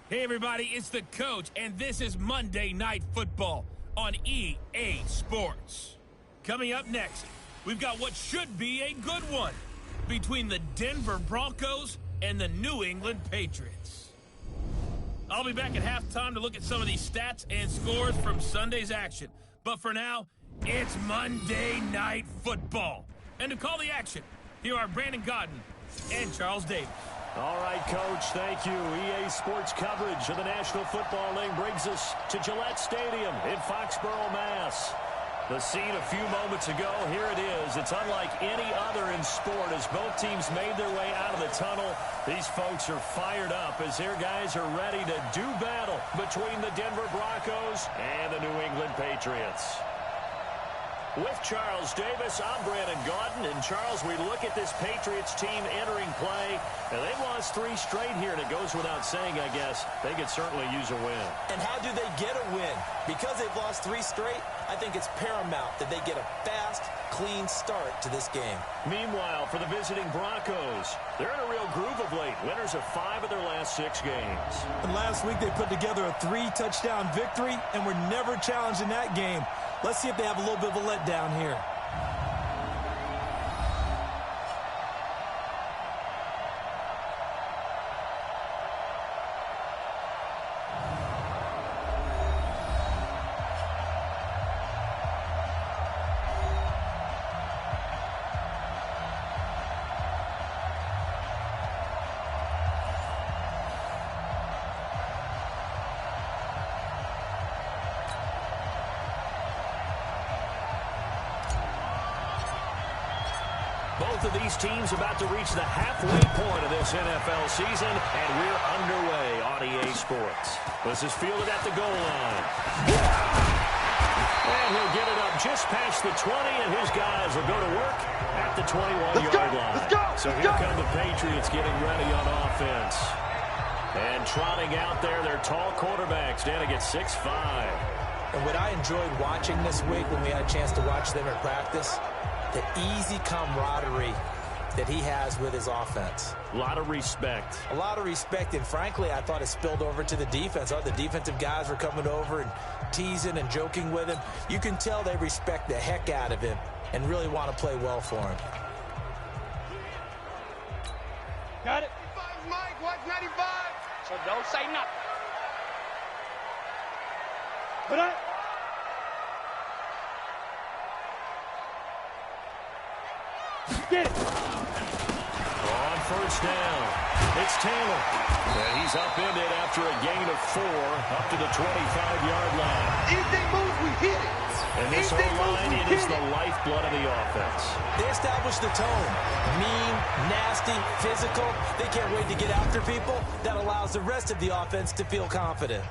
Hey everybody, it's the coach, and this is Monday Night Football on EA Sports. Coming up next, we've got what should be a good one between the Denver Broncos and the New England Patriots. I'll be back at halftime to look at some of these stats and scores from Sunday's action. But for now, it's Monday Night Football. And to call the action, here are Brandon Godden and Charles Davis. All right, Coach, thank you. EA Sports coverage of the National Football League brings us to Gillette Stadium in Foxborough, Mass. The scene a few moments ago, here it is. It's unlike any other in sport as both teams made their way out of the tunnel. These folks are fired up as their guys are ready to do battle between the Denver Broncos and the New England Patriots. With Charles Davis, I'm Brandon Gaudin. And Charles, we look at this Patriots team entering play, and they've lost 3 straight here, and it goes without saying, I guess, they could certainly use a win. And how do they get a win? Because they've lost 3 straight, I think it's paramount that they get a fast, clean start to this game. Meanwhile, for the visiting Broncos, they're in a real groove of late. Winners of 5 of their last 6 games. And last week they put together a 3-touchdown victory, and were never challenged in that game. Let's see if they have a little bit of a letdown here. Both of these teams about to reach the halfway point of this NFL season, and we're underway on EA Sports. This is fielded at the goal line. And he'll get it up just past the 20, and his guys will go to work at the 21-yard line. So here come the Patriots getting ready on offense. And trotting out there, their tall quarterback standing at 6'5". And what I enjoyed watching this week when we had a chance to watch them in practice, the easy camaraderie that he has with his offense. A lot of respect. A lot of respect, and frankly, I thought it spilled over to the defense. The defensive guys were coming over and teasing and joking with him. You can tell they respect the heck out of him and really want to play well for him. Got it. Mike, watch 95. So don't say nothing. Put up. Get it. On first down, it's Taylor. And he's upended after a gain of 4 up to the 25-yard line. Anything moves, we hit it. And this O-line, it is the lifeblood of the offense. They establish the tone. Mean, nasty, physical. They can't wait to get after people. That allows the rest of the offense to feel confident.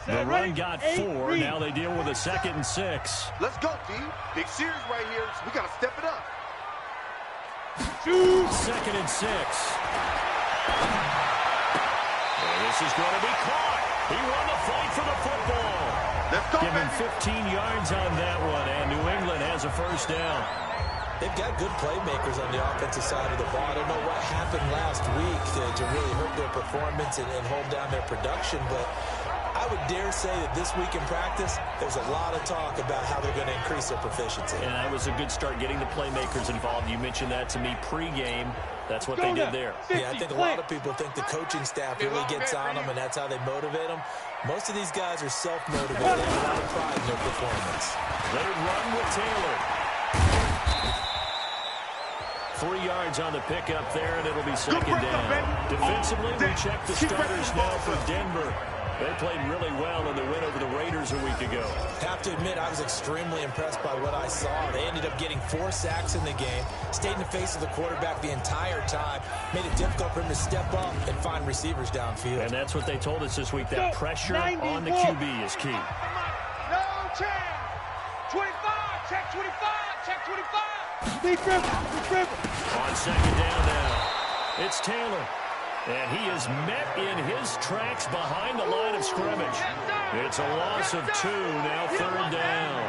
The run got 4. Now they deal with a 2nd and 6. Let's go, D. Big series right here. So we got to step it up. 2nd and 6. And this is going to be caught. He won the fight for the football. Let's go, Give him 15 yards on that one, and New England has a first down. They've got good playmakers on the offensive side of the ball. I don't know what happened last week to really hurt their performance and hold down their production, but I would dare say that this week in practice, there's a lot of talk about how they're going to increase their proficiency. And that was a good start getting the playmakers involved. You mentioned that to me pregame. That's what they did there. Yeah, I think a lot of people think the coaching staff really gets on them, and that's how they motivate them. Most of these guys are self-motivated. They have a lot of pride in their performance. Let it run with Taylor. 3 yards on the pickup there, and it'll be 2nd down. Defensively, we check the starters now for Denver. They played really well in the win over the Raiders a week ago. Have to admit, I was extremely impressed by what I saw. They ended up getting 4 sacks in the game, stayed in the face of the quarterback the entire time, made it difficult for him to step up and find receivers downfield. And that's what they told us this week, that pressure on the QB is key. No chance. 25, check 25, check 25. Deep dribble. On 2nd down now, it's Taylor. And he is met in his tracks behind the line of scrimmage. It's a loss of 2, now 3rd down.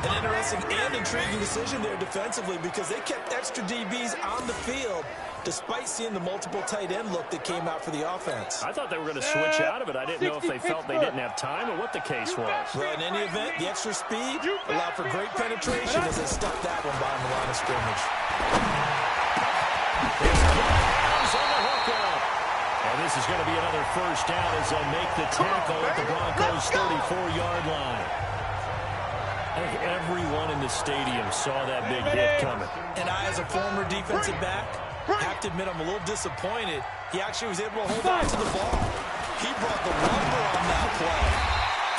An interesting and intriguing decision there defensively because they kept extra DBs on the field despite seeing the multiple tight end look that came out for the offense. I thought they were going to switch out of it. I didn't know if they felt they didn't have time or what the case was. Well, in any event, the extra speed allowed for great penetration as they stuck that one behind the line of scrimmage. On the hookup. And this is going to be another 1st down as they make the tackle at the Broncos' 34-yard line. I think everyone in the stadium saw that big hit coming. And I, as a former defensive back, have to admit I'm a little disappointed. He actually was able to hold on to the ball. He brought the lumber on that play.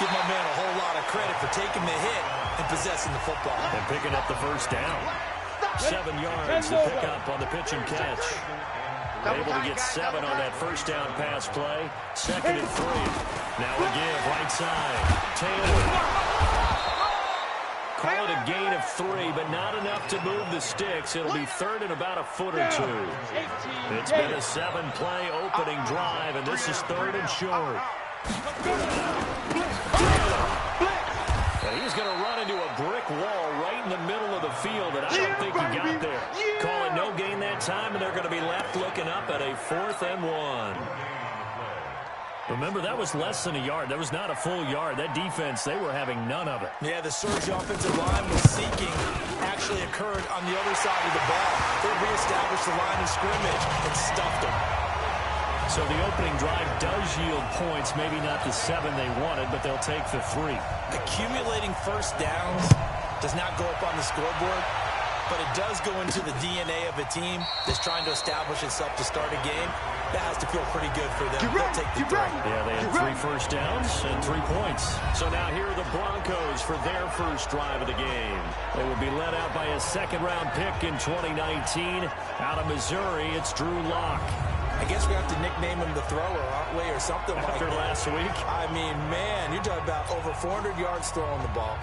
Give my man a whole lot of credit for taking the hit and possessing the football. And picking up the 1st down. 7 yards to pick up on the pitch and catch. Able to get 7 on that 1st down pass play. 2nd and 3. Now a give right side. Taylor. Call it a gain of 3, but not enough to move the sticks. It'll be 3rd and about a foot or 2. It's been a 7-play opening drive, and this is 3rd and short. And he's going to run into a brick wall right in the middle of the field, and I don't think he got there. Call it no gain that time, and they're going to be left looking up at a 4th and 1. Remember, that was less than a yard. That was not a full yard. That defense, they were having none of it. Yeah, the surge offensive line was seeking actually occurred on the other side of the ball. They reestablished the line of scrimmage and stuffed them. So the opening drive does yield points, maybe not the 7 they wanted, but they'll take the 3. Accumulating 1st downs does not go up on the scoreboard, but it does go into the DNA of a team that's trying to establish itself to start a game. That has to feel pretty good for them. They'll take the 3. Yeah, they had 3 1st downs and 3 points. So now here are the Broncos for their 1st drive of the game. They will be led out by a 2nd-round pick in 2019. Out of Missouri, it's Drew Lock. I guess we have to nickname him the thrower, aren't we, or something like that. After last week? I mean, man, you're talking about over 400 yards throwing the ball.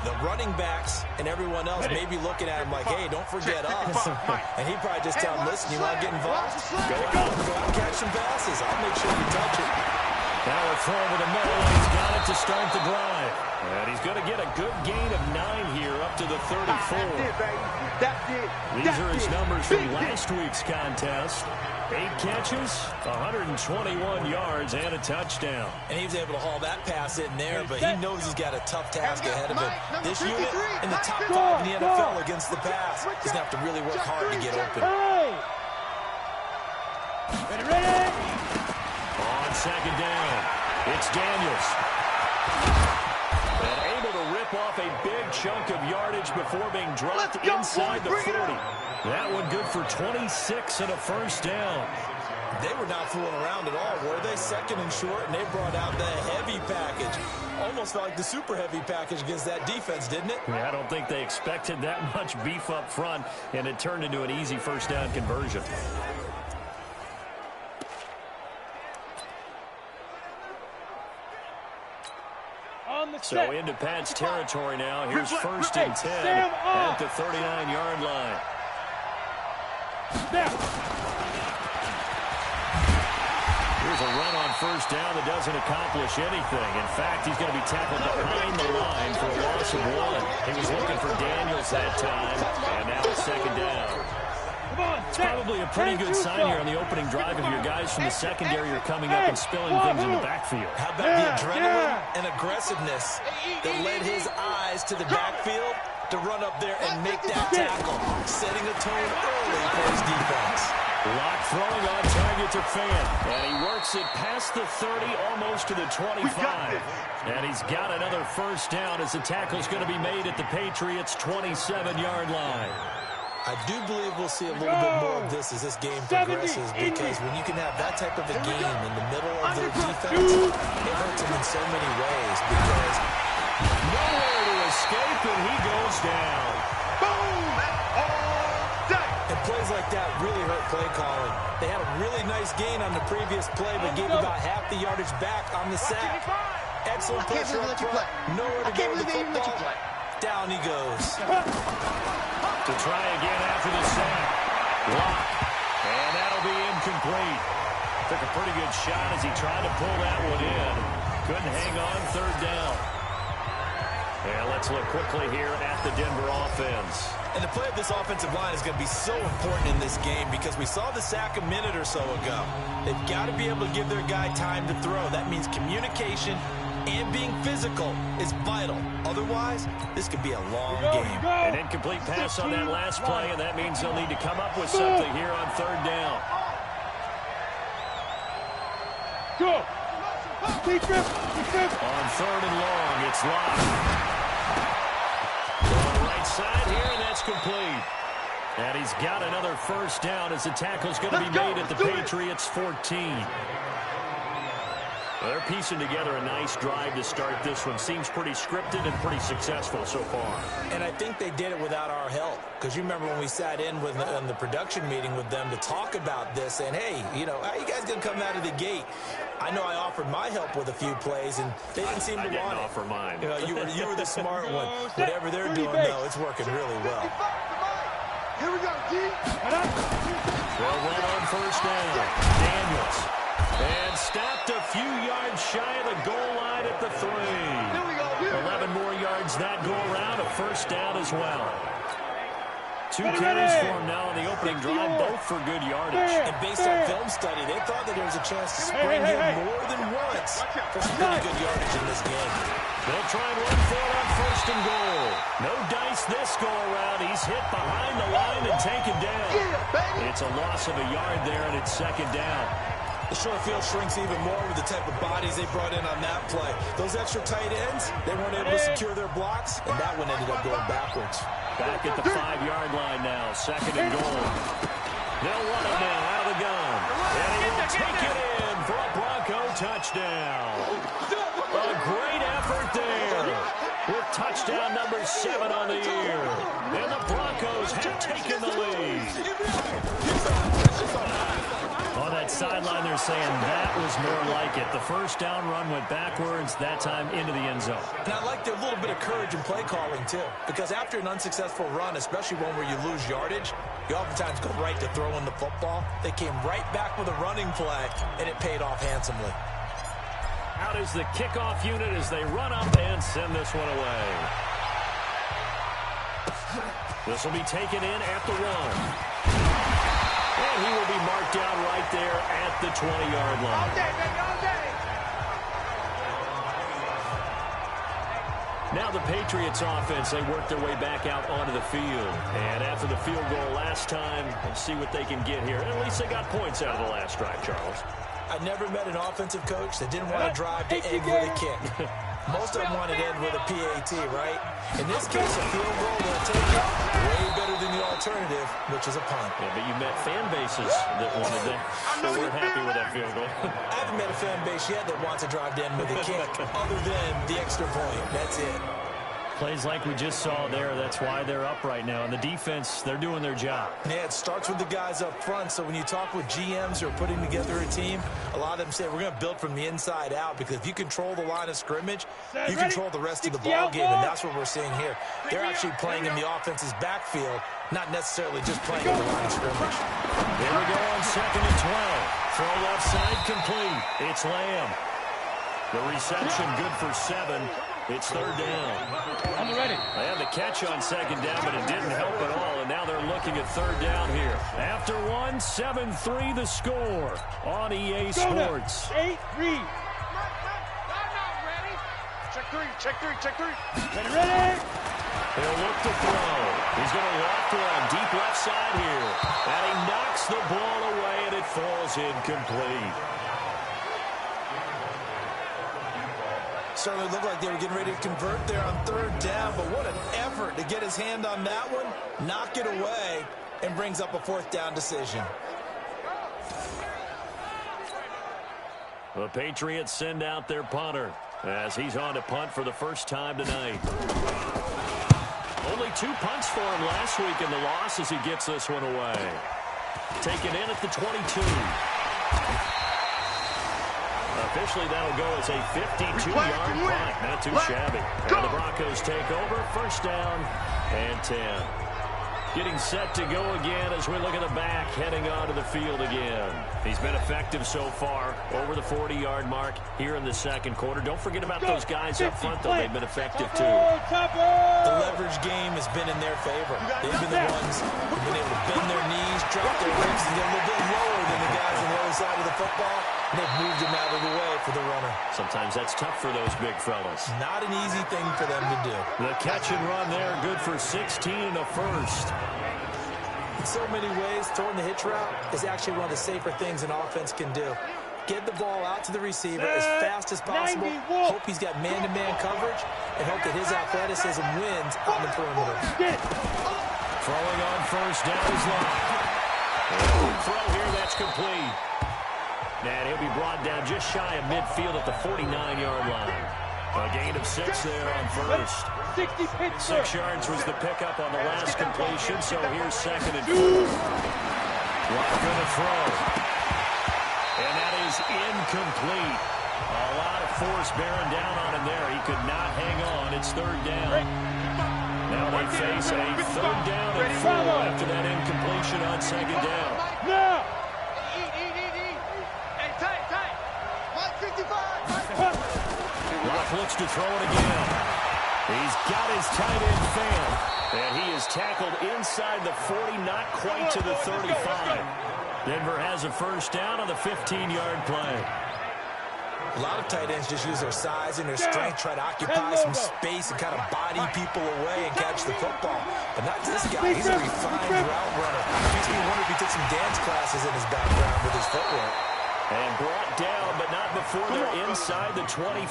The running backs and everyone else may be looking at him like, hey, don't forget us. And he probably just tell him, listen, you want to get involved? Go out and catch some passes. I'll make sure you touch it. Now a throw over the middle, and he's got it to start the drive. And he's going to get a good gain of 9 here up to the 34. These are his numbers from last week's contest. 8 catches, 121 yards, and a touchdown. And he was able to haul that pass in there, but he knows he's got a tough task ahead of him. This unit in the top 5 in the NFL against the pass. He's going to have to really work hard to get open. Ready. On 2nd down, it's Daniels. And able to rip off a big chunk of yardage before being dropped inside the 40. That one good for 26 and a 1st down. They were not fooling around at all, were they? 2nd and short, and they brought out the heavy package. Almost felt like the super heavy package against that defense, didn't it? Yeah, I don't think they expected that much beef up front, and it turned into an easy 1st down conversion. So into Pat's territory now. Here's 1st and 10 at the 39-yard line. Here's a run on 1st down that doesn't accomplish anything. In fact, he's going to be tackled behind the line for a loss of 1. He was looking for Daniels that time, and now it's 2nd down. It's probably a pretty good sign here on the opening drive if your guys from the secondary are coming up and spilling things in the backfield. How about the adrenaline and aggressiveness that led his eyes to the backfield to run up there and make that tackle, setting a tone early for his defense. Lock throwing on target to Fan, and he works it past the 30, almost to the 25. And he's got another 1st down as the tackle's going to be made at the Patriots' 27-yard line. I do believe we'll see a little bit more of this as this game progresses, because when you can have that type of a game in the middle of their defense, it hurts them in so many ways, because nowhere to escape, and he goes down. Boom! And plays like that really hurt play calling. They had a really nice gain on the previous play, but gave about half the yardage back on the sack. Excellent pressure up front. Nowhere to go with the football. Down he goes. To try again after the sack. Lock. And that'll be incomplete. Took a pretty good shot as he tried to pull that one in. Couldn't hang on, third down. And let's look quickly here at the Denver offense. And the play of this offensive line is going to be so important in this game because we saw the sack a minute or so ago. They've got to be able to give their guy time to throw. That means communication and being physical is vital. Otherwise, this could be a long game. An incomplete pass on that last play, and that means they'll need to come up with something here on third down. Go. On third and long, it's locked. On the right side here, and that's complete. And he's got another first down as the tackle's going to be made at the Patriots' 14. Well, they're piecing together a nice drive to start this one. Seems pretty scripted and pretty successful so far. And I think they did it without our help. Because you remember when we sat in the production meeting with them to talk about this, and hey, you know, how you guys going to come out of the gate? I know I offered my help with a few plays, and they didn't seem to want it. I didn't offer mine. You know, you were the smart one. Whatever they're doing, though, it's working really well. Here we go, G. They'll run on first down. Daniels. And stopped a few yards shy of the goal line at the 3. Here we go. 11 more yards that go around, a first down as well. 2 carries for him now on the opening drive, both for good yardage. And based on film study, they thought that there was a chance to spring him more than once for some pretty good yardage in this game. They'll try and run for it on first and goal. No dice this go-around. He's hit behind the line and taken down. It's a loss of a yard there, and it's second down. The short field shrinks even more with the type of bodies they brought in on that play. Those extra tight ends, they weren't able to secure their blocks, and that one ended up going backwards. Back at the 5-yard line now, second and goal. They'll run it now out of the gun. And he will take it in for a Bronco touchdown. A great effort there with touchdown number 7 on the year. And the Broncos have taken the lead. On that sideline, they're saying that was more like it. The first down run went backwards, that time into the end zone. And I liked a little bit of courage in play calling, too. Because after an unsuccessful run, especially one where you lose yardage, you oftentimes go right to throwing the football. They came right back with a running play, and it paid off handsomely. Out is the kickoff unit as they run up and send this one away. This will be taken in at the 1. And he will be marked down right there at the 20-yard line. All day, baby, all day. Now the Patriots offense, they work their way back out onto the field. And after the field goal last time, we'll see what they can get here. At least they got points out of the last drive, Charles. I never met an offensive coach that didn't want to drive to end with a kick. Most of them wanted to end with a PAT, right? In this case, a field goal, they'll take it way better than the alternative, which is a punt. Yeah, but you met fan bases that wanted that. So we're happy with that field goal. I haven't met a fan base yet that wants to drive to end with a kick, other than the extra point. That's it. Plays like we just saw there, that's why they're up right now. And the defense, they're doing their job. Yeah, it starts with the guys up front. So when you talk with GMs who are putting together a team, a lot of them say we're going to build from the inside out, because if you control the line of scrimmage, you control the rest of the ball game, and that's what we're seeing here. They're actually playing in the offense's backfield, not necessarily just playing in the line of scrimmage. Here we go on second and 12. Throw left side complete. It's Lamb. The reception good for 7. It's third down. I'm ready. They had the catch on second down, but it didn't help at all, and now they're looking at third down here. After 1, 7-3 the score on EA Sports. 8-3. Check three. Ready. He'll look to throw. He's going to walk one deep left side here, and he knocks the ball away, and it falls incomplete. Certainly looked like they were getting ready to convert there on third down, but what an effort to get his hand on that one, knock it away, and brings up a fourth down decision. The Patriots send out their punter as he's on to punt for the first time tonight. Only 2 punts for him last week in the loss as he gets this one away. Taken in at the 22. Officially, that'll go as a 52-yard punt. Not too shabby. And the Broncos take over. First down and 10. Getting set to go again as we look at the back, heading onto the field again. He's been effective so far, over the 40-yard mark here in the second quarter. Don't forget about those guys up front, though. They've been effective, too. The leverage game has been in their favor. They've been the ones who've been able to bend their knees, drop their hips, and get a little bit lower than the guys on the other side of the football. And they've moved them out of the way for the runner. Sometimes that's tough for those big fellas. Not an easy thing for them to do. The catch and run there, good for 16 and a first. In so many ways, throwing the hitch route is actually one of the safer things an offense can do. Get the ball out to the receiver as fast as possible, hope he's got man-to-man coverage, and hope that his athleticism wins on the perimeter. Throwing on first down is locked. Throw here, that's complete. And he'll be brought down just shy of midfield at the 49-yard line. A gain of 6 there on first. 6 yards was the pickup on the last completion, so here's 2nd and 4. Lock going to throw. And that is incomplete. A lot of force bearing down on him there. He could not hang on. It's 3rd down. Now they face a 3rd down and 4 after that incompletion on 2nd down. Now! Hey, tight. 155. Locke looks to throw it again. He's got his tight end fan. And he is tackled inside the 40, not quite to the 35. Denver has a first down on the 15-yard play. A lot of tight ends just use their size and their strength, try to occupy some space and kind of body people away and catch the football. But not this guy. He's a refined route runner. Makes me wonder if he took some dance classes in his background with his footwork. And brought down, but not before they're inside the 25.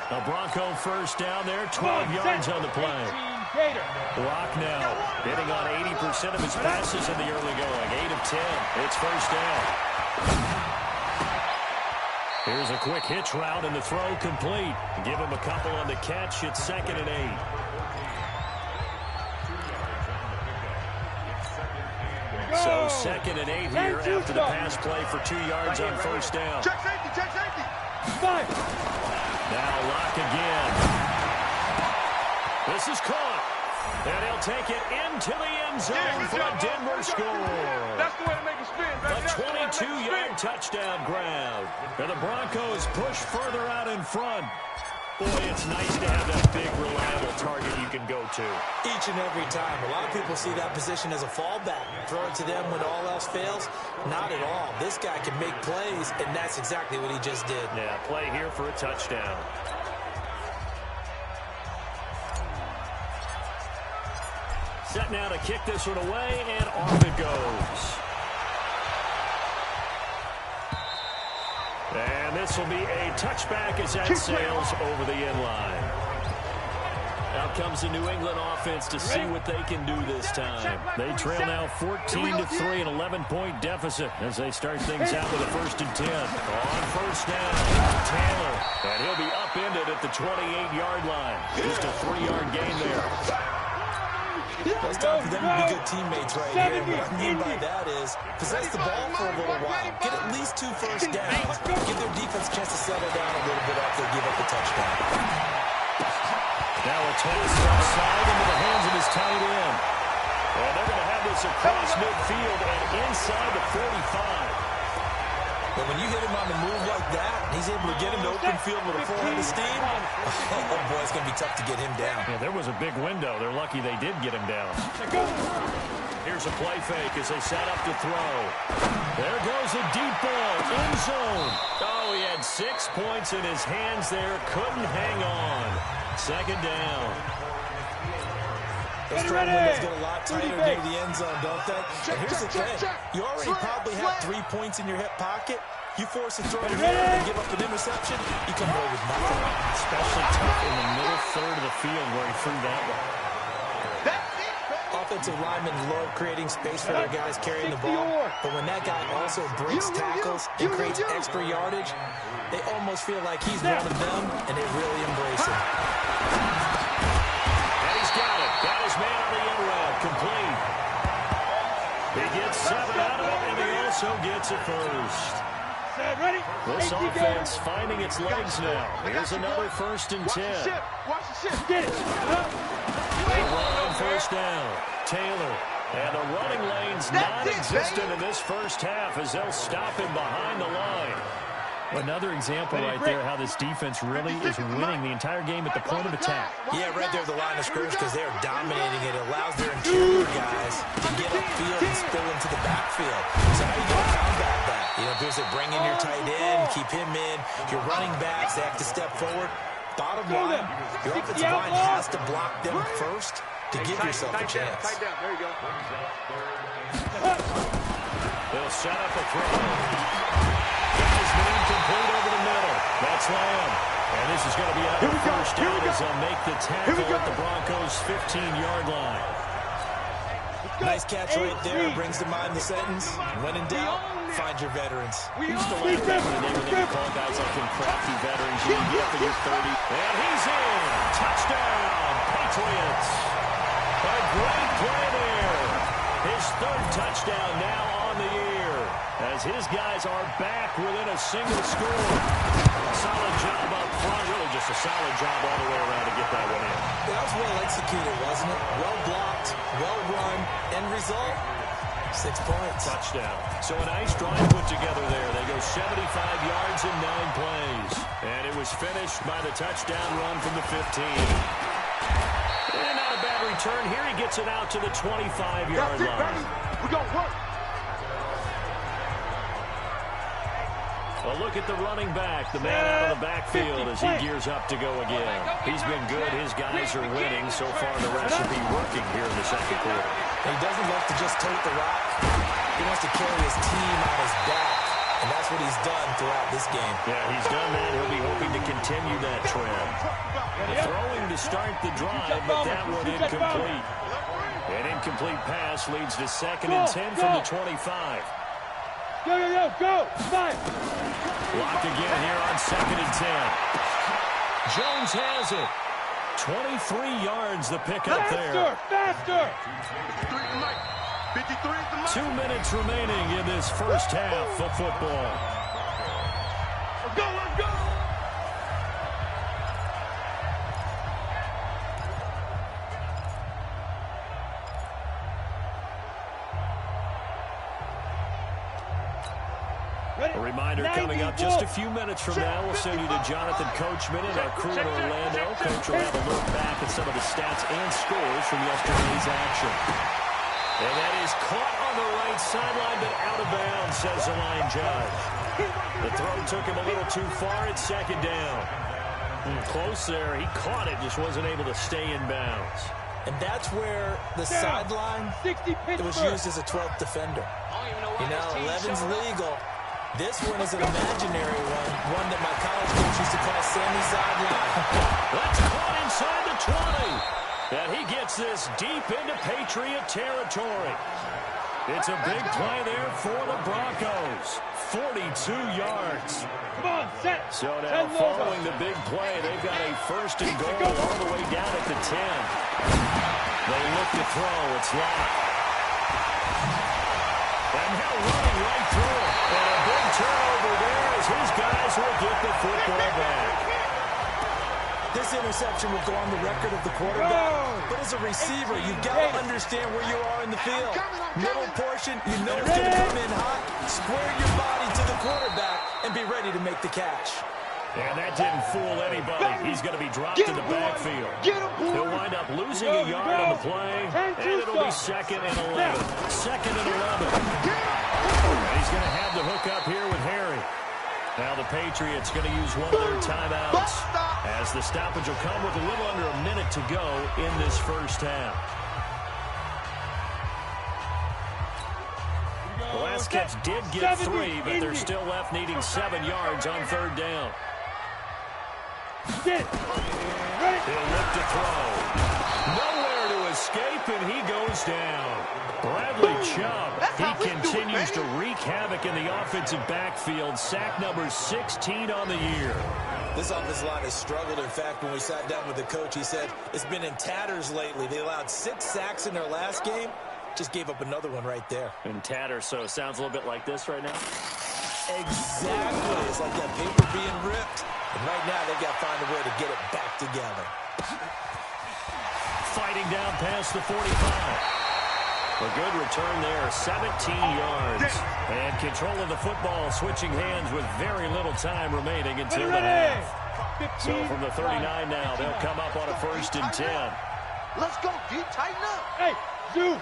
A Bronco first down there, 12 yards on the play. Locke now hitting on 80% of his passes in the early going. 8 of 10. It's first down. Here's a quick hitch route and the throw complete. Give him a couple on the catch. It's 2nd and 8. So 2nd and 8 here after the pass play for 2 yards on first down. Check safety. Now Locke again. This is caught. And he'll take it into the end zone for a Denver score. That's the way to make it spin, baby. A 22-yard touchdown grab. And the Broncos push further out in front. Boy, it's nice to have that big, reliable target you can go to. Each and every time. A lot of people see that position as a fallback. Throw it to them when all else fails. Not at all. This guy can make plays, and that's exactly what he just did. Yeah, play here for a touchdown. Set now to kick this one away, and off it goes. And this will be a touchback as that sails over the end line. Out comes the New England offense to see what they can do this time. They trail now 14-3, an 11-point deficit as they start things out with a 1st and 10. On first down, Taylor. And he'll be upended at the 28-yard line. Just a 3-yard gain there. It's time for them to be good teammates right here. What I mean by that is possess the ball for a little while. Get at least 2 first downs. Give their defense a chance to settle down a little bit after they give up the touchdown. Now a toss outside into the hands of his tight end. And they're going to have this across midfield and inside the 45. But when you hit him on the move like that, and he's able to get into open field with a full head of steam, oh boy, it's going to be tough to get him down. Yeah, there was a big window. They're lucky they did get him down. Here's a play fake as they set up to throw. There goes a deep ball, end zone. Oh, he had 6 points in his hands there. Couldn't hang on. 2nd down. Those throwing windows get a lot tighter near the end zone, don't they? And here's the thing. You already probably have 3 points in your hip pocket. You force a throw to him and give up an interception, you come away with nothing. Especially tough in the middle third of the field where he threw that one. Offensive linemen love creating space for their guys carrying the ball. But when that guy also breaks tackles and creates extra yardage, they almost feel like he's one of them, and they really embrace him. Got it. Got his man on the end route. Complete. He gets 7 out of it, and he also gets a first. This offense finding its legs now. Here's another 1st and 10. Watch the ship. Get it. They run on first down. Taylor. And the running lane's non-existent in this first half as they'll stop him behind the line. Another example right there how this defense really is winning the entire game at the point of attack. Yeah, right there at the line of scrimmage because they are dominating it. It allows their interior guys to get upfield and spill into the backfield. So how are you going to combat that? You know, if they bring in your tight end, keep him in. Your running backs, they have to step forward. Bottom line, your offensive line has to block them first to give yourself a chance. There you go. They'll set up a throw. Guys being complete over the middle. That's Lamb. And this is going to be out of first down as they'll make the tackle at the Broncos' 15-yard line. Nice catch right there. Brings to mind the sentence, when in doubt, find your veterans. We used to like back in the day when they would call guys like him crafty veterans. You can get up in your 30. And he's in. Touchdown, Patriots. A great play there. His third touchdown now on the year as his guys are back within a single score. Solid job up front. Really just a solid job all the way around to get that one in. That was well executed, wasn't it? Well blocked, well run. End result, 6 points. Touchdown. So a nice drive put together there. They go 75 yards in 9 plays. And it was finished by the touchdown run from the 15. And not a bad return. Here he gets it out to the 25-yard line. We're going to work. Well, look at the running back, the man out of the backfield as he gears up to go again. He's been good. His guys are winning. So far, the recipe working here in the second quarter. He doesn't like to just tote the rock. He wants to carry his team on his back, and that's what he's done throughout this game. Yeah, he's done that. He'll be hoping to continue that trend. Throwing to start the drive, but that one incomplete. An incomplete pass leads to 2nd and 10 from the 25. Go. Fine. Blocked again here on 2nd and 10. Jones has it. 23 yards the pickup there. Faster. 2 minutes remaining in this first half of football. Let's go. A reminder coming up just a few minutes from now. We'll send you to Jonathan Coachman and our crew in Orlando. Coach will have a look back at some of the stats and scores from yesterday's action. And that is caught on the right sideline, but out of bounds, says the line judge. The throw took him a little too far. It's 2nd down. Close there. He caught it, just wasn't able to stay in bounds. And that's where the sideline, it was used as a 12th defender. You know, 11's legal. This one is an imaginary one that my college coach used to call Sammy Sideline. That's caught inside the 20. And he gets this deep into Patriot territory. It's a big play there for the Broncos. 42 yards. Come on, set. So now following the big play, they've got a 1st and goal all the way down at the 10. They look to throw. It's locked. And now running right through it. And a big turnover there as his guys will get the football back. This interception will go on the record of the quarterback. But as a receiver, you've got to understand where you are in the field. Middle portion, you know it's going to come in hot. Square your body to the quarterback and be ready to make the catch. And that didn't fool anybody. He's going to be dropped in the backfield. He'll wind up losing a yard on the play, and it'll be 2nd and 11. 2nd and 11. And he's going to have the hook up here with Harry. Now the Patriots going to use one of their timeouts as the stoppage will come with a little under a minute to go in this first half. The last catch did get 3, but they're still left needing 7 yards on 3rd down. Get it. Ready. He'll look to throw. Nowhere to escape, and he goes down. Bradley Chubb, he continues to wreak havoc in the offensive backfield. Sack number 16 on the year. This offensive line has struggled. In fact, when we sat down with the coach, he said it's been in tatters lately. They allowed 6 sacks in their last game. Just gave up another one right there. In tatters, so it sounds a little bit like this right now. Exactly. It's like that paper being ripped. And right now, they've got to find a way to get it back together. Fighting down past the 45. A good return there, 17 yards. And control of the football switching hands with very little time remaining until the half. So from the 39 now, they'll come up on a 1st and 10. Let's go, D. Tighten up. Hey, Zoo.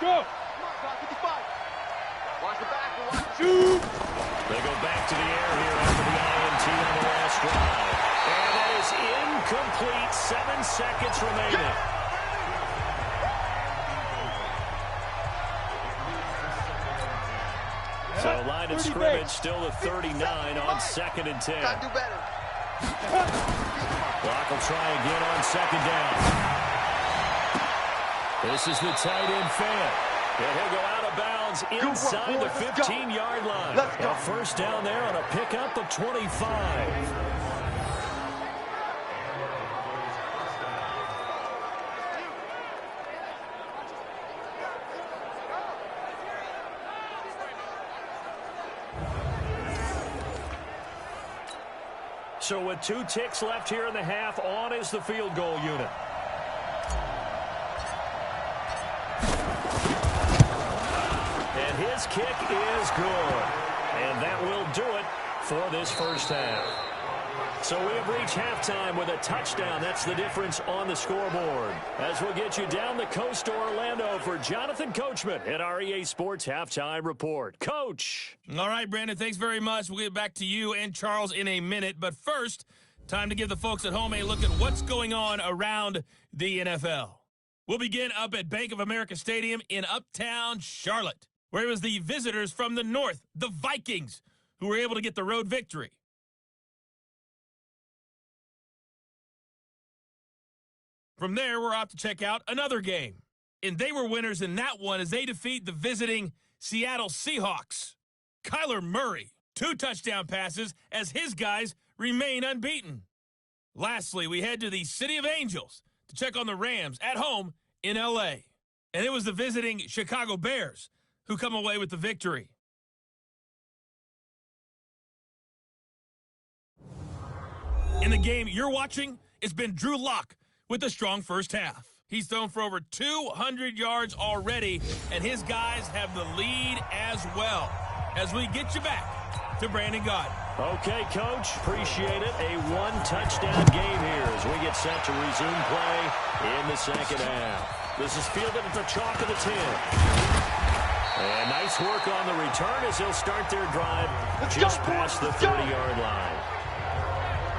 Go. Come on, God, 55. Watch the back. Zoo. They go back to the air here after the INT on the last drive. And that is incomplete. 7 seconds remaining. So line of scrimmage still the 39 on 2nd and 10. Gotta do better. Block will try again on 2nd down. This is the tight end fan. And he'll go out of bounds inside the 15-yard line. A 1st down there on a pickup of 25. So with 2 ticks left here in the half, on is the field goal unit. And his kick is good. And that will do it for this 1st half. So we have reached halftime with a touchdown. That's the difference on the scoreboard. As we'll get you down the coast to Orlando for Jonathan Coachman at our EA Sports Halftime Report. Coach. All right, Brandon, thanks very much. We'll get back to you and Charles in a minute. But first, time to give the folks at home a look at what's going on around the NFL. We'll begin up at Bank of America Stadium in Uptown Charlotte, where it was the visitors from the north, the Vikings, who were able to get the road victory. From there, we're off to check out another game. And they were winners in that one as they defeat the visiting Seattle Seahawks. Kyler Murray, 2 touchdown passes as his guys remain unbeaten. Lastly, we head to the City of Angels to check on the Rams at home in L.A. And it was the visiting Chicago Bears who come away with the victory. In the game you're watching, it's been Drew Lock with a strong 1st half. He's thrown for over 200 yards already, and his guys have the lead as well. As we get you back to Brandon Gaudin. Okay, Coach. Appreciate it. A 1-touchdown game here as we get set to resume play in the 2nd half. This is fielded at the chalk of the 10. And nice work on the return as they'll start their drive just past the 30-yard line.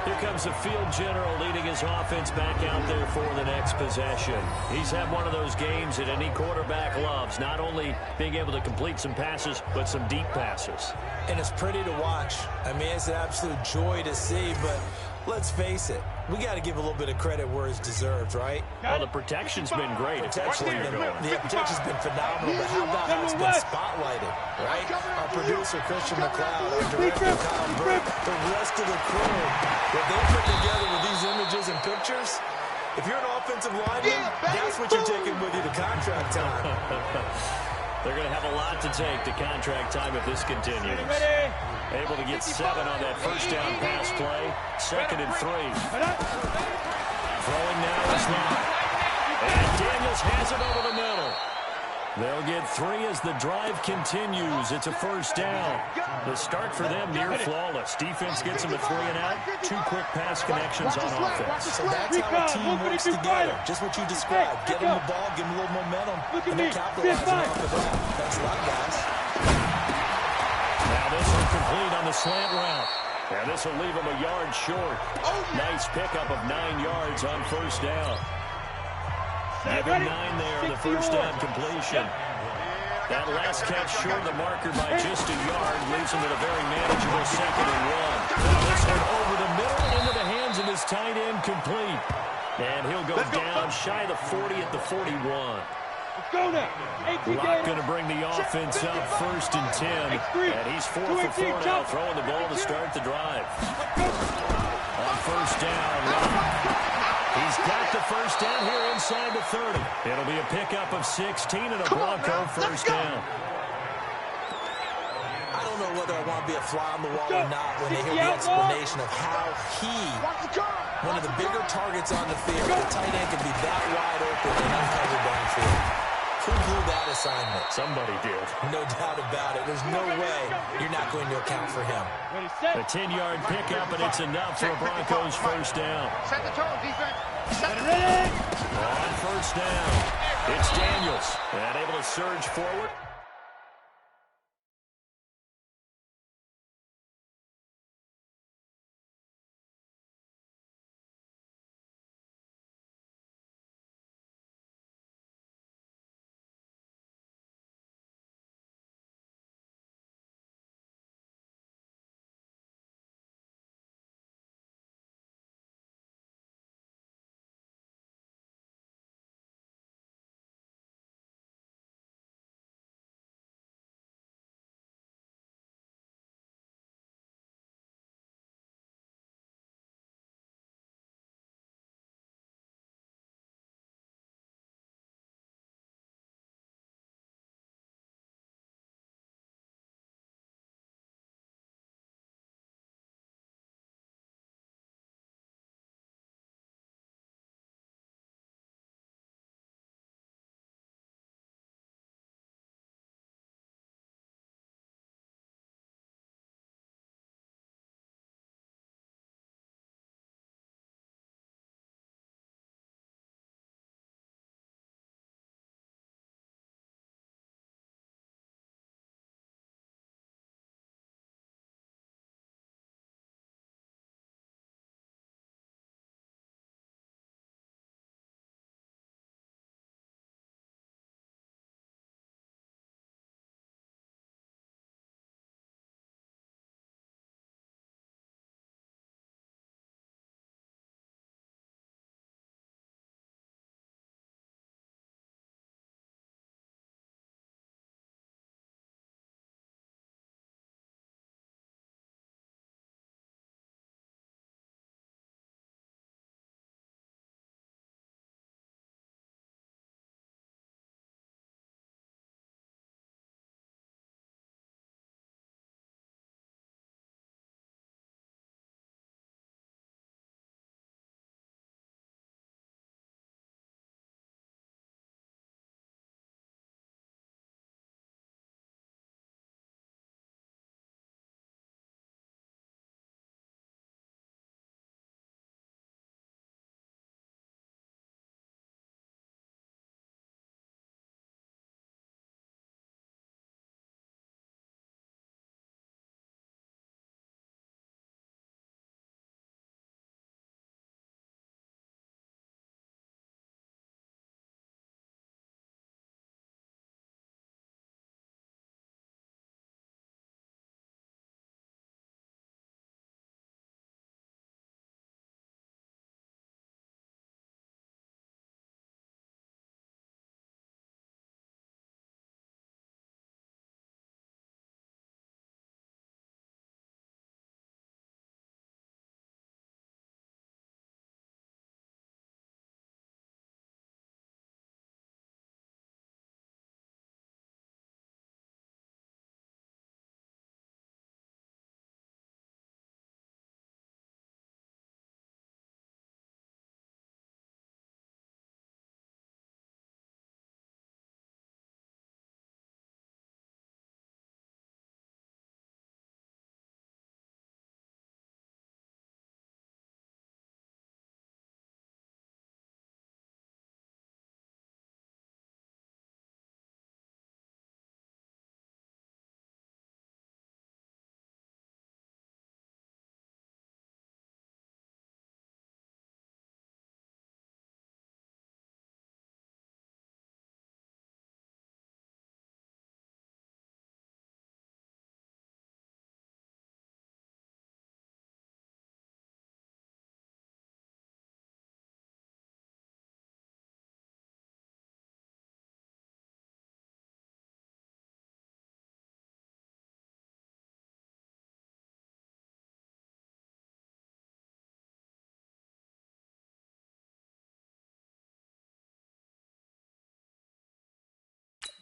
Here comes the field general leading his offense back out there for the next possession. He's had one of those games that any quarterback loves, not only being able to complete some passes, but some deep passes. And it's pretty to watch. I mean, it's an absolute joy to see, but let's face it, we got to give a little bit of credit where it's deserved, right? Well, the protection's been great. The protection's been phenomenal, but how about how it's been spotlighted, right? Our producer, Christian McLeod, our director, Kyle Burke, the rest of the crew, what they put together with these images and pictures, if you're an offensive lineman, that's what you're taking with you to contract time. They're going to have a lot to take to contract time if this continues. Able to get 7 on that 1st down pass play. 2nd and 3. Throwing now is Locke. And Daniels has it over the middle. They'll get 3 as the drive continues. It's a 1st down. The start for them near flawless. Defense gets them a 3 and out. 2 quick pass connections on offense. So that's how a team works together. Just what you described. Get them the ball, give them a little momentum, and then capitalize off of that. Thanks a lot, guys. Now this one complete on the slant route. And this will leave them a yard short. Nice pickup of 9 yards on 1st down. Give him 9 there on the 1st down completion. That last catch short of the marker by just a yard leaves him with a very manageable 2nd and 1. Now this one over the middle into the hands of his tight end complete. And he'll go down shy of the 40 at the 41. Locke going to bring the offense up 1st and 10. And he's 4 for 4 now, throwing the ball to start the drive. On 1st down, Locke. He's got the 1st down here inside the 30. It'll be a pickup of 16 and a Bronco 1st down. I don't don't know whether I want to be a fly on the wall or not when they hear the explanation of how he, one of the bigger targets on the field, the tight end can be that wide open and uncovered downfield. Who blew that assignment? Somebody did. No doubt about it. There's no way you're not going to account for him. A 10-yard pickup, and it's enough for a Broncos first down. Set the tone, defense. On first down, it's Daniels, and able to surge forward.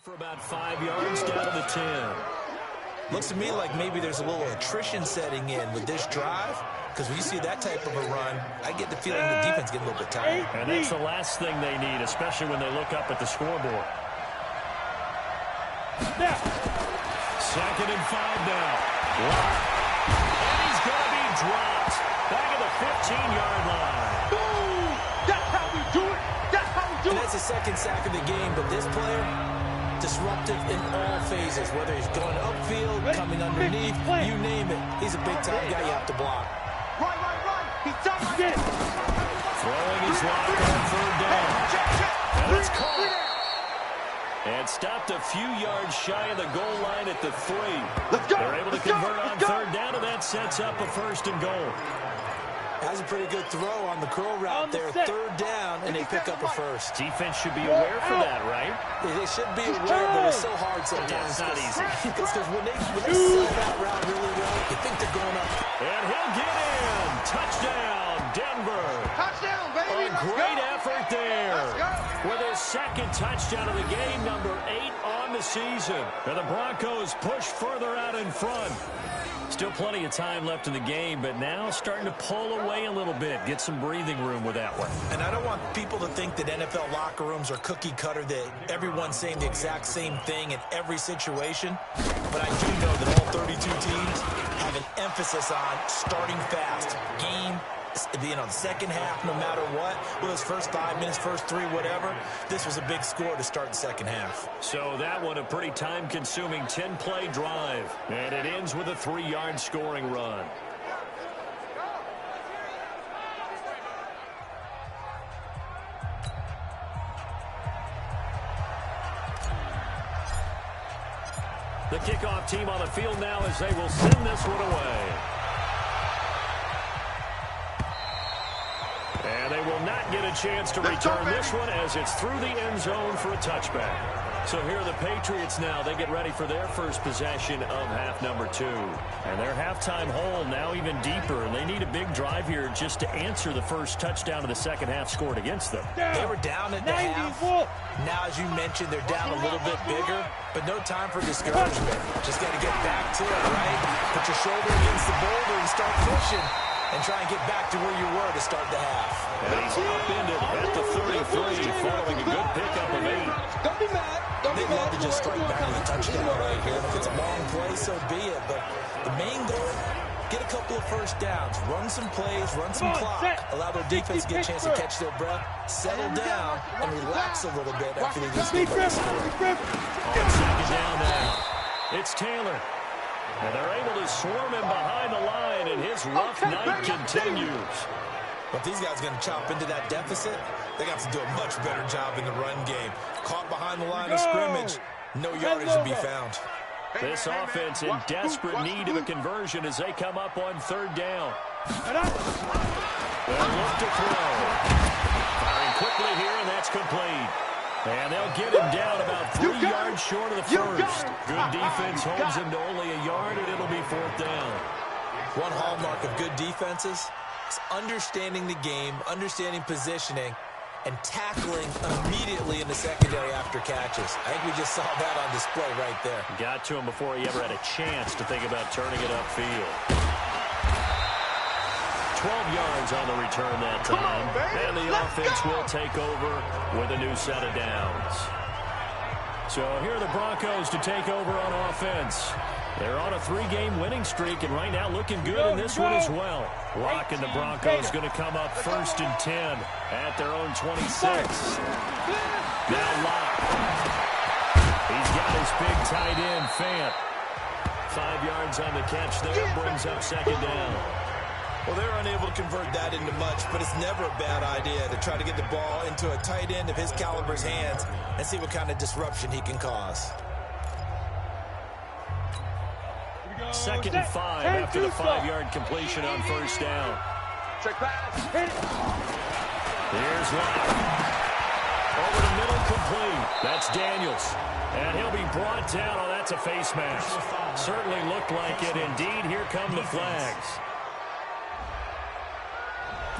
For about 5 yards down to the 10. Looks to me like maybe there's a little attrition setting in with this drive, because when you see that type of a run, I get the feeling the defense getting a little bit tired. And that's the last thing they need, especially when they look up at the scoreboard. Second and 5 now. And he's going to be dropped back at the 15-yard line. Boom! That's how we do it. That's how we do And it. that's the second sack of the game, but this player, disruptive in all phases, whether he's going upfield, coming underneath, you name it. He's a big-time guy you have to block. Right. He's done like it. Throwing his lock on third down. And it's caught. And stopped a few yards shy of the goal line at the 3. Let's go. They're able to convert on third down, and that sets up a 1st and goal. That's a pretty good throw on the curl route there. Third down, and they pick up a 1st. Defense should be aware for that, right? Yeah, they should be aware, but it's so hard sometimes. Yeah, it's not easy. Because when they sell that route really well, you think they're going up. And he'll get in. Touchdown, Denver. Touchdown, baby. A great effort there. Let's go. With his second touchdown of the game, number 8 on the season. And the Broncos push further out in front. Still plenty of time left in the game, but now starting to pull away a little bit. Get some breathing room with that one. And I don't want people to think that NFL locker rooms are cookie cutter, that everyone's saying the exact same thing in every situation. But I do know that all 32 teams have an emphasis on starting fast. Game, the second half, no matter what. Well, those first 5 minutes, first 3, whatever. This was a big score to start the second half. So that one, a pretty time-consuming 10-play drive. And it ends with a 3-yard scoring run. The kickoff team on the field now as they will send this one away. And they will not get a chance to return this one as it's through the end zone for a touchback. So here are the Patriots now. They get ready for their first possession of half number 2. And their halftime hole now even deeper. And they need a big drive here just to answer the first touchdown of the second half scored against them. They were down at the half. Now, as you mentioned, they're down a little bit bigger, but no time for discouragement. Just got to get back to it, right? Put your shoulder against the boulder and start pushing. And try and get back to where you were to start the half. And he's upended at the 33 following a good pickup of 8. Don't be mad. They'd love to just strike back with a touchdown right here. If it's a long play, so be it. But the main goal, get a couple of first downs. Run some plays, run some clock. Allow their defense to get a chance to catch their breath, settle down, and relax a little bit after they just get back to score. On second down now, it's Taylor. And they're able to swarm him behind the line, and his rough night continues. But if these guys are going to chop into that deficit, they got to do a much better job in the run game. Caught behind the line of scrimmage, no yardage to be found. This offense in desperate need of a conversion as they come up on third down. They'll look to throw. Firing quickly here, and that's complete. And they'll get him down about 3 yards short of the first. Good defense holds him to only a yard, and it'll be 4th down. One hallmark of good defenses is understanding the game, understanding positioning, and tackling immediately in the secondary after catches. I think we just saw that on display right there. Got to him before he ever had a chance to think about turning it upfield. 12 yards on the return that time. And the offense will take over with a new set of downs. So here are the Broncos to take over on offense. They're on a 3-game winning streak, and right now looking good in this one as well. Lock and the Broncos going to come up 1st and 10 at their own 26. Now Lock. He's got his big tight end, Fant. 5 yards on the catch there, brings up 2nd down. Well, they're unable to convert that into much, but it's never a bad idea to try to get the ball into a tight end of his caliber's hands and see what kind of disruption he can cause. 2nd and 5 after the 5-yard completion on 1st down. Check pass. Here's Lock. Over the middle, complete. That's Daniels. And he'll be brought down. Oh, that's a face mask. Certainly looked like it. Indeed, here come the flags.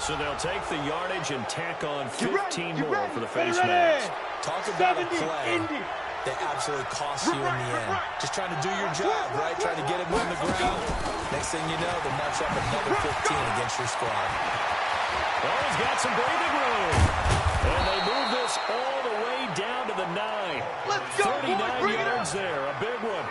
So they'll take the yardage and tack on 15 more for the face mask. Talk about a play that absolutely costs you in the end. Just trying to do your job, right? Trying to get him on the ground. Next thing you know, they march up another 15 against your squad. Well, he's got some breathing room. And they move this all the way down to the 9. Let's go, 39 yards there, a big one.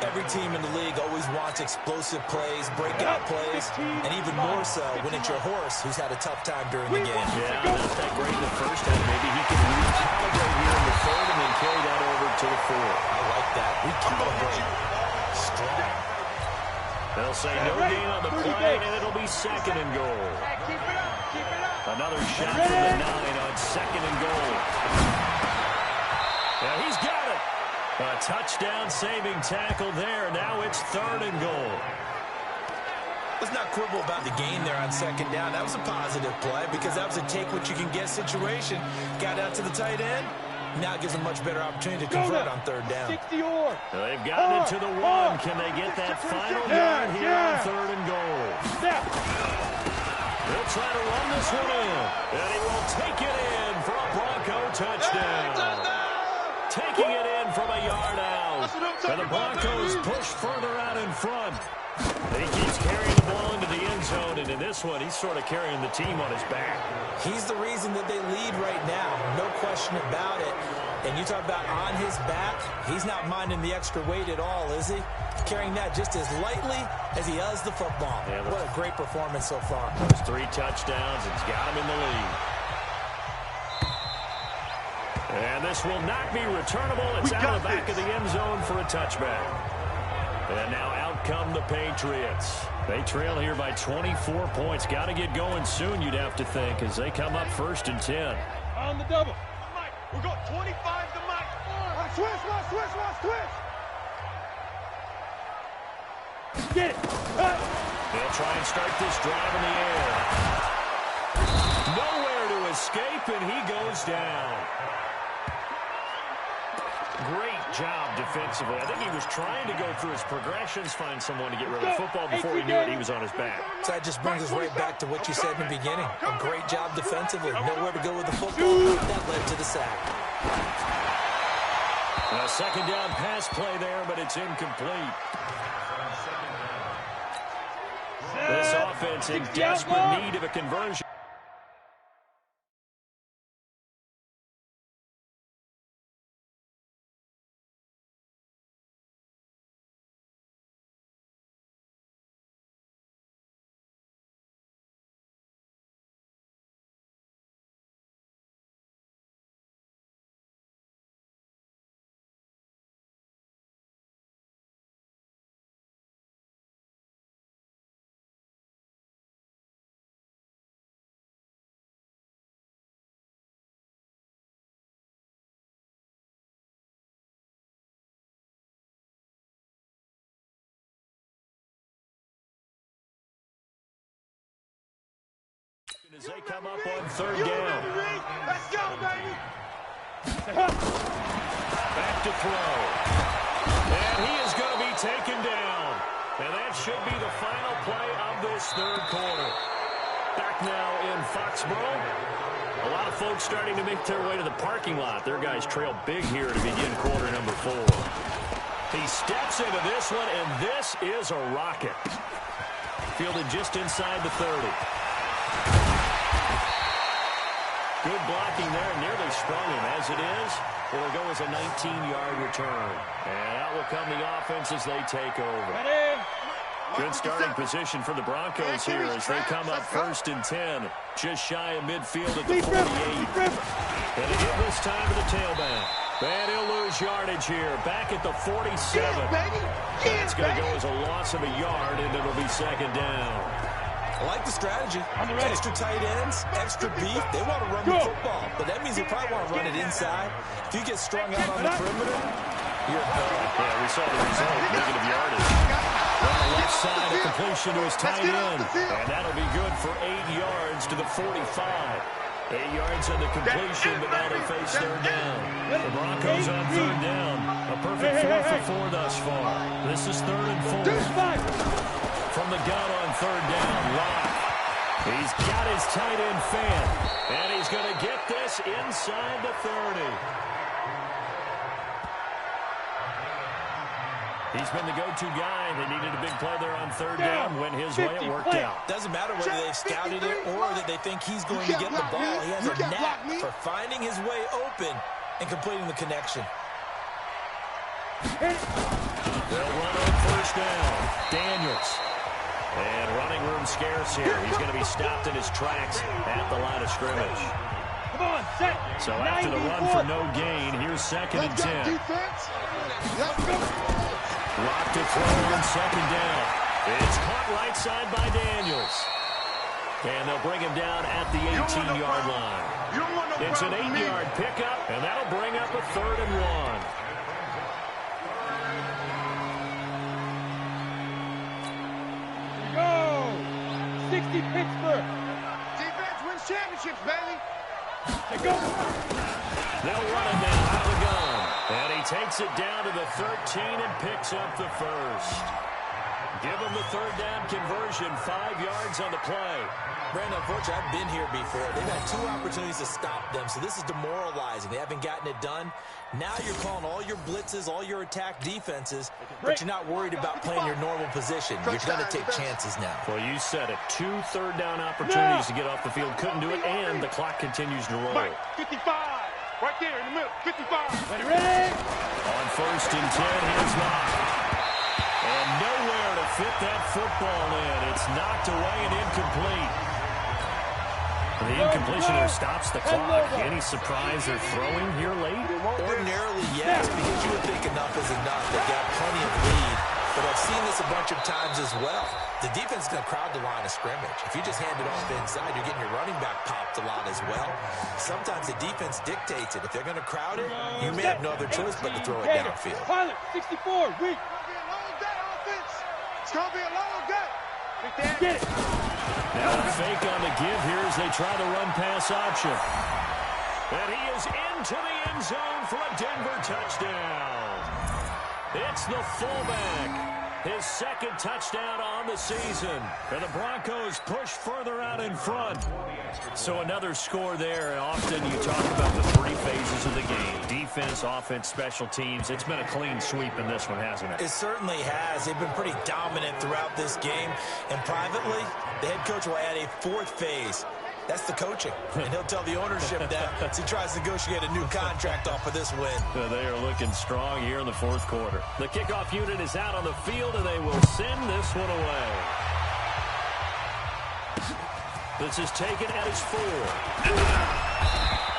Every team in the league always wants explosive plays, breakout plays, and even more so when it's your horse who's had a tough time during the game. Yeah, not that great in the first half. Maybe he can recalibrate here in the third and then carry that over to the fourth. I like that. Recalibrate. Strong. They'll say no gain on the play, and it'll be second and goal. Keep it up. Keep it up. Another shot from the 9 on second and goal. Yeah, he's got it. A touchdown-saving tackle there. Now it's third and goal. Let's not quibble about the gain there on second down. That was a positive play because that was a take-what-you-can-get situation. Got out to the tight end. Now it gives them a much better opportunity to convert on third down. 60 or. They've gotten it to the 1. Can they get that final yard here on third and goal? They'll try to run this one in. And he will take it in for a Bronco touchdown. Taking it in from a yard out. And the Broncos push further out in front. He keeps carrying the ball into the end zone, and in this one, he's sort of carrying the team on his back. He's the reason that they lead right now, no question about it. And you talk about on his back, he's not minding the extra weight at all, is he? Carrying that just as lightly as he does the football. Yeah, what a great performance so far. Those 3 touchdowns, it's got him in the lead. And this will not be returnable. It's out of the back of the end zone for a touchback. And now out come the Patriots. They trail here by 24 points. Got to get going soon, you'd have to think, as they come up first and 10. On the double. Mike, we got 25 to Mike. Switch. Get it. They'll try and start this drive in the air. Nowhere to escape, and he goes down. Great job defensively. I think he was trying to go through his progressions, find someone to get rid of the football before he knew it. He was on his back. So that just brings us right back to what you said in the beginning. A great job defensively. Nowhere to go with the football. That led to the sack. A second down pass play there, but it's incomplete. This offense in desperate need of a conversion. As they come up on third down. Let's go, baby. Back to throw. And he is going to be taken down. And that should be the final play of this third quarter. Back now in Foxborough. A lot of folks starting to make their way to the parking lot. Their guys trail big here to begin quarter number 4. He steps into this one, and this is a rocket. Fielded just inside the 30. Good blocking there, nearly sprung him. As it is, it'll go as a 19-yard return. And out will come the offense as they take over. Good starting position for the Broncos here as they come up first and 10. Just shy of midfield at the 48. And a hit this time to the tailback. And he'll lose yardage here, back at the 47. That's going to go as a loss of a yard, and it'll be second down. I like the strategy. Extra tight ends, extra beef. They want to run the football, but that means they probably want to run it inside. If you get strung out on the perimeter, you're a goal. Yeah, we saw the result. Negative yardage. On the left side, a completion to his tight end. And that'll be good for 8 yards to the 45. 8 yards on the completion, but now they face third down. The Broncos on third down. A perfect 4 for 4 thus far. This is third and 4. From the gun on third down, Locke. He's got his tight end fan, and he's going to get this inside the 30. He's been the go-to guy. They needed a big play there on third down. Went his way. It worked out. Doesn't matter whether they've scouted it or that they think he's going to get the ball. He has a knack for finding his way open and completing the connection. They'll run on first down. Daniels. And running room scarce here. He's going to be stopped in his tracks at the line of scrimmage. Come on, set. So after the run for no gain, here's 2nd and 10. Lock to throw on second down. It's caught right side by Daniels. And they'll bring him down at the 18-yard line. It's an 8-yard pickup, and that'll bring up a 3rd and 1. Go! 60 Pittsburgh. Defense wins championships, baby. Let's go. They'll run him now out of the gun. And he takes it down to the 13 and picks up the first. Give him the 3rd down conversion, 5 yards on the play. Brandon, unfortunately, I've been here before. They've had 2 opportunities to stop them, so this is demoralizing. They haven't gotten it done. Now you're calling all your blitzes, all your attack defenses, but you're not worried about playing your normal position. You're going to take chances now. Well, you said it. 2 third-down opportunities to get off the field. Couldn't do it, and the clock continues to roll. Mike, 55. Right there in the middle. 55. Ready? On 1st and 10, here's Locke. And nowhere to fit that football in. It's knocked away and incomplete. The incompletion there stops the clock. Any surprise they're throwing here late? Ordinarily, yes, because you would think enough is enough. They've got plenty of lead, but I've seen this a bunch of times as well. The defense is going to crowd the line of scrimmage. If you just hand it off inside, you're getting your running back popped a lot as well. Sometimes the defense dictates it. If they're going to crowd it, you may have no other choice but to throw it downfield. Pilot, 64, weak. It's going to be a long day. Get it. Now a fake on the give here as they try the run-pass option. And he is into the end zone for a Denver touchdown. It's the fullback. His 2nd touchdown on the season. And the Broncos push further out in front. So another score there. And often you talk about the 3 phases of the game. Defense, offense, special teams. It's been a clean sweep in this one, hasn't it? It certainly has. They've been pretty dominant throughout this game. And privately, the head coach will add a 4th phase. That's the coaching. And he'll tell the ownership that as he tries to negotiate a new contract off of this win. They are looking strong here in the 4th quarter. The kickoff unit is out on the field, and they will send this one away. This is taken at his 4.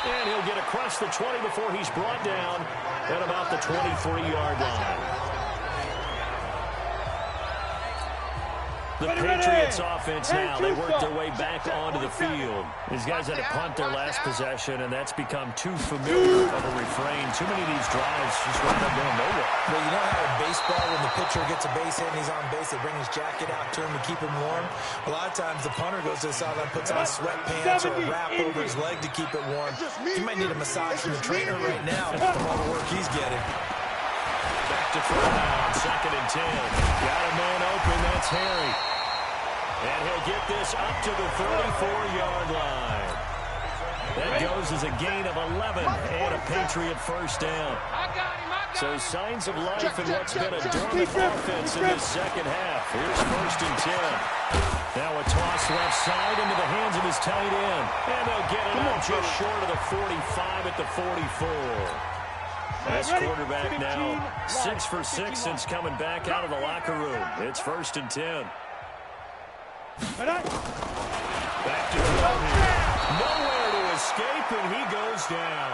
And he'll get across the 20 before he's brought down at about the 23-yard line. The Patriots offense now, they work their way back onto the field. These guys had to punt their last possession, and that's become too familiar of a refrain. Too many of these drives just wind up going nowhere. Well, you know how in baseball, when the pitcher gets a base hit and he's on base, they bring his jacket out to him to keep him warm? A lot of times the punter goes to the sideline, puts on sweatpants or a wrap over his leg to keep it warm. He might need a massage from the trainer right now from all the work he's getting. Back to throw now, 2nd and 10. Got a man open, that's Harry. And he'll get this up to the 34-yard line. That goes as a gain of 11 and a Patriot 1st down. So signs of life in what's been a dormant offense in this 2nd half. Here's 1st and 10. Now a toss left side into the hands of his tight end. And they'll get it out just short of the 45 at the 44. This quarterback now 6 for 6 since coming back out of the locker room. It's 1st and 10. Back to throw here. Nowhere to escape, and he goes down.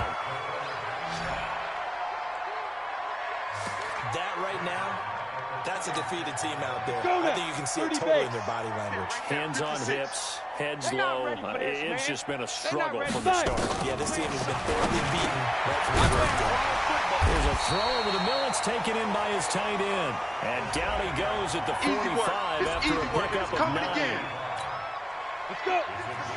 That right now, that's a defeated team out there. I think you can see it totally in their body language. Hands on hips, heads low. It's just been a struggle from the start. Yeah, this team has been thoroughly beaten right from the get-go. There's a throw over the middle. It's taken in by his tight end. And down he goes at the 45 after a pickup of 9. Let's go.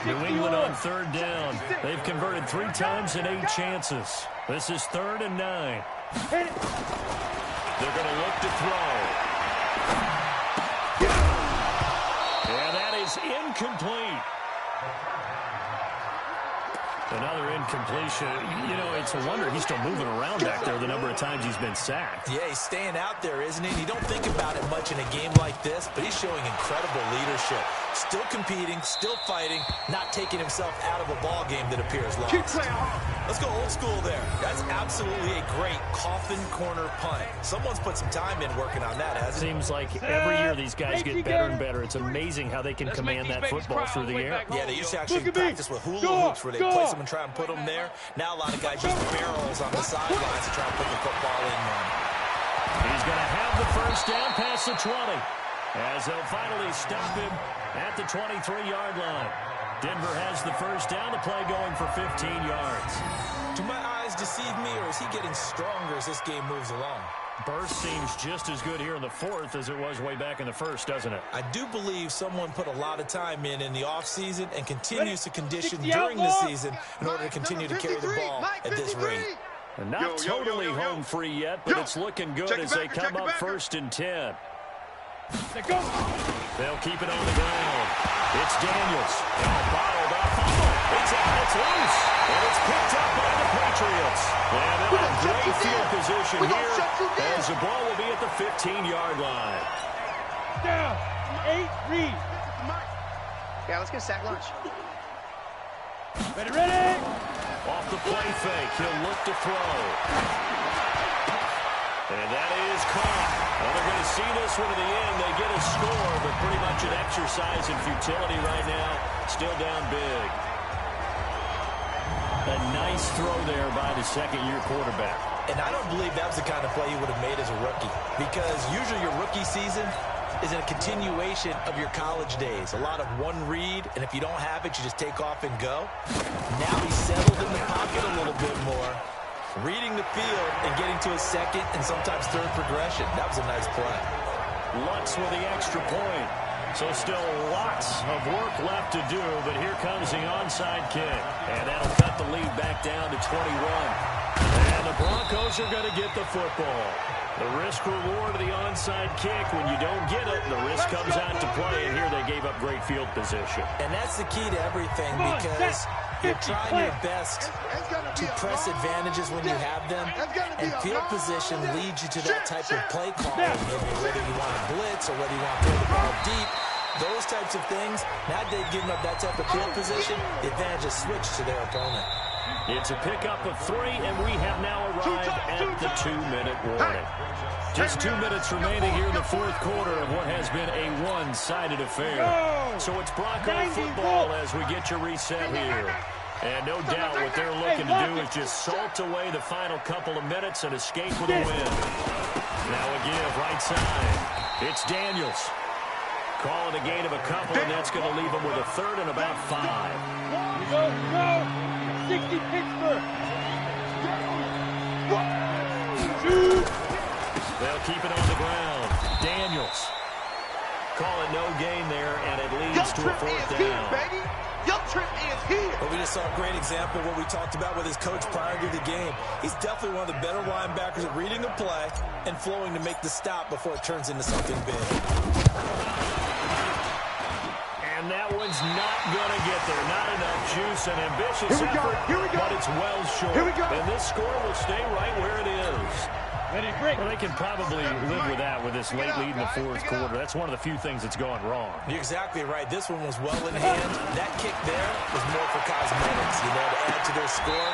New England on 3rd down. They've converted 3 times in 8 chances. This is 3rd and 9. They're going to look to throw. And that is incomplete. Another incompletion. You know, it's a wonder he's still moving around back there the number of times he's been sacked. Yeah, he's staying out there, isn't he? And you don't think about it much in a game like this, but he's showing incredible leadership. Still competing, still fighting, not taking himself out of a ball game that appears lost. Let's go old school there. That's absolutely a great coffin corner punt. Someone's put some time in working on that, hasn't it? Seems like every year these guys get better and better. It's amazing how they can command that football through the air. Yeah, they used to actually practice with hula hoops where they place them and try and put them there. Now a lot of guys use barrels on the sidelines to try and put the football in one. He's going to have the first down past the 20 as they'll finally stop him at the 23-yard line. Denver has the first down, the play going for 15 yards. Do my eyes deceive me, or is he getting stronger as this game moves along? Burst seems just as good here in the fourth as it was way back in the first, doesn't it? I do believe someone put a lot of time in the offseason and continues to condition during the season in order to continue to carry the ball at this rate. And not totally home free yet, but it's looking good as they come up first and 10. They'll keep it on the ground. It's Daniels. Bottled up. It's out. It's loose. And it's picked up by the Patriots. And they're in great field position here as the ball will be at the 15-yard line. Down. 8, read. Yeah, let's get a sack lunch. Ready. Off the play fake. He'll look to throw. And that is caught. Well, they're going to see this one to the end. They get a score, but pretty much an exercise in futility right now. Still down big. A nice throw there by the second-year quarterback. And I don't believe that was the kind of play he would have made as a rookie, because usually your rookie season is a continuation of your college days. A lot of one read, and if you don't have it, you just take off and go. Now he's settled in the pocket a little bit more, reading the field and getting to his second and sometimes third progression. That was a nice play. Lutz with the extra point. So still lots of work left to do, but here comes the onside kick. And that'll cut the lead back down to 21. And the Broncos are going to get the football. The risk-reward of the onside kick, when you don't get it, the risk comes out to play, and here they gave up great field position. And that's the key to everything, because you're trying your best to press advantages when you have them, and field position leads you to that type of play calling, whether you want to blitz or whether you want to throw the ball deep. Those types of things, now they've given up that type of field position, the advantage is switched to their opponent. It's a pickup of 3, and we have now arrived at the 2-minute warning. Just 2 minutes remaining here in the fourth quarter of what has been a one-sided affair. So it's Bronco football as we get you reset here. And no doubt what they're looking to do is just salt away the final couple of minutes and escape with a win. Now a give right side. It's Daniels. Call it a gain of a couple, and that's going to leave him with a third and about 5. Go. 60 Pittsburgh. They'll keep it on the ground. Daniels. Call it no gain there, and it leads to a fourth down. But we just saw a great example of what we talked about with his coach prior to the game. He's definitely one of the better linebackers at reading the play and flowing to make the stop before it turns into something big. And that one's not going to get there. Not enough juice and ambitious effort, but it's well short. And this score will stay right where it is. Well, they can probably live with that with this late lead in the fourth quarter. That's one of the few things that's gone wrong. You're exactly right. This one was well in hand. That kick there was more for cosmetics, to add to their score.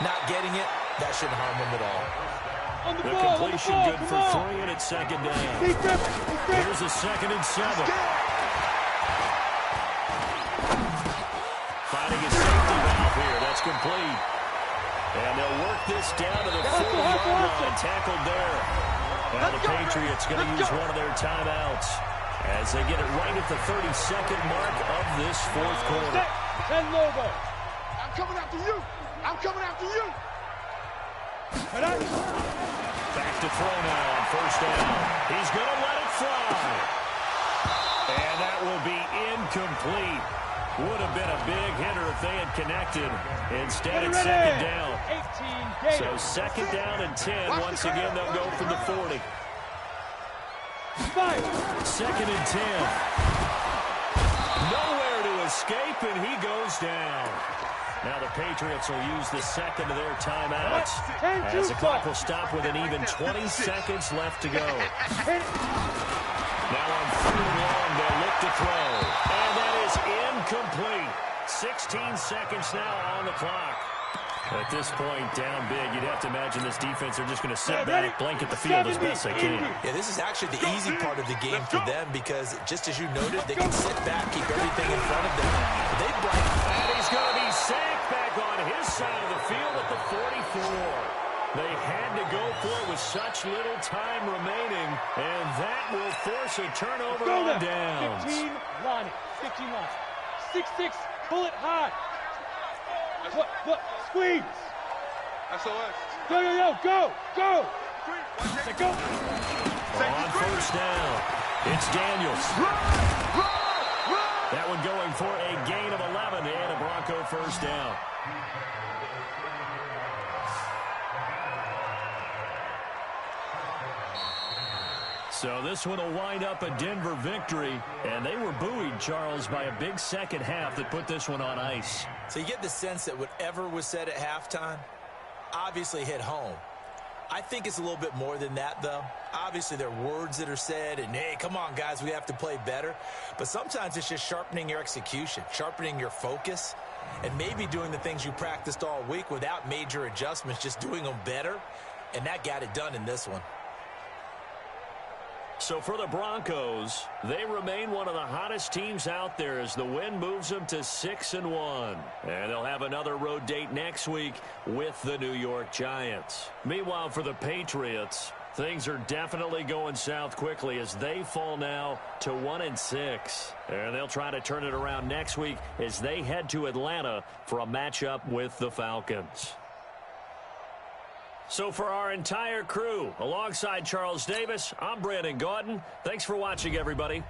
Not getting it, that shouldn't harm them at all. The completion good for 3, and it's second down. Here's a 2nd and 7. Finding a safety valve here. That's complete. And they'll work this down to the 40-yard line. Tackled there. Now the Patriots going to use one of their timeouts as they get it right at the 32nd mark of this fourth quarter. I'm coming after you. I'm coming after you. Back to throw now on first down. He's going to let it fly. And that will be incomplete. Would have been a big hitter if they had connected. Instead, it's second down. So second down and 10. Once again, they'll go from the 40. Second and 10. Nowhere to escape, and he goes down. Now the Patriots will use the second of their timeouts as the clock will stop with an even 20 seconds left to go. Now on 3rd and long, they'll look to throw. And that is incomplete. 16 seconds now on the clock. At this point, down big, you'd have to imagine this defense are just going to sit back, blanket the field as best they can. Yeah, this is actually the easy part of the game for them because, just as you noted, they can sit back, keep everything in front of them. They blank. And he's going to be sacked back on his side of the field at the 44. They had to go for it with such little time remaining, and that will force a turnover on downs. 15 line. 15 line. 6-6, pull it high. What? Squeeze. SOS. Go. Go. On 1st down, it's Daniels. That one going for a gain of 11 and a Bronco 1st down. So this one will wind up a Denver victory, and they were buoyed, Charles, by a big second half that put this one on ice. So you get the sense that whatever was said at halftime obviously hit home. I think it's a little bit more than that, though. Obviously, there are words that are said, and, hey, come on, guys, we have to play better. But sometimes it's just sharpening your execution, sharpening your focus, and maybe doing the things you practiced all week without major adjustments, just doing them better, and that got it done in this one. So for the Broncos, they remain one of the hottest teams out there as the win moves them to 6-1. And they'll have another road date next week with the New York Giants. Meanwhile, for the Patriots, things are definitely going south quickly as they fall now to 1-6. And they'll try to turn it around next week as they head to Atlanta for a matchup with the Falcons. So for our entire crew, alongside Charles Davis, I'm Brandon Gaudin. Thanks for watching, everybody.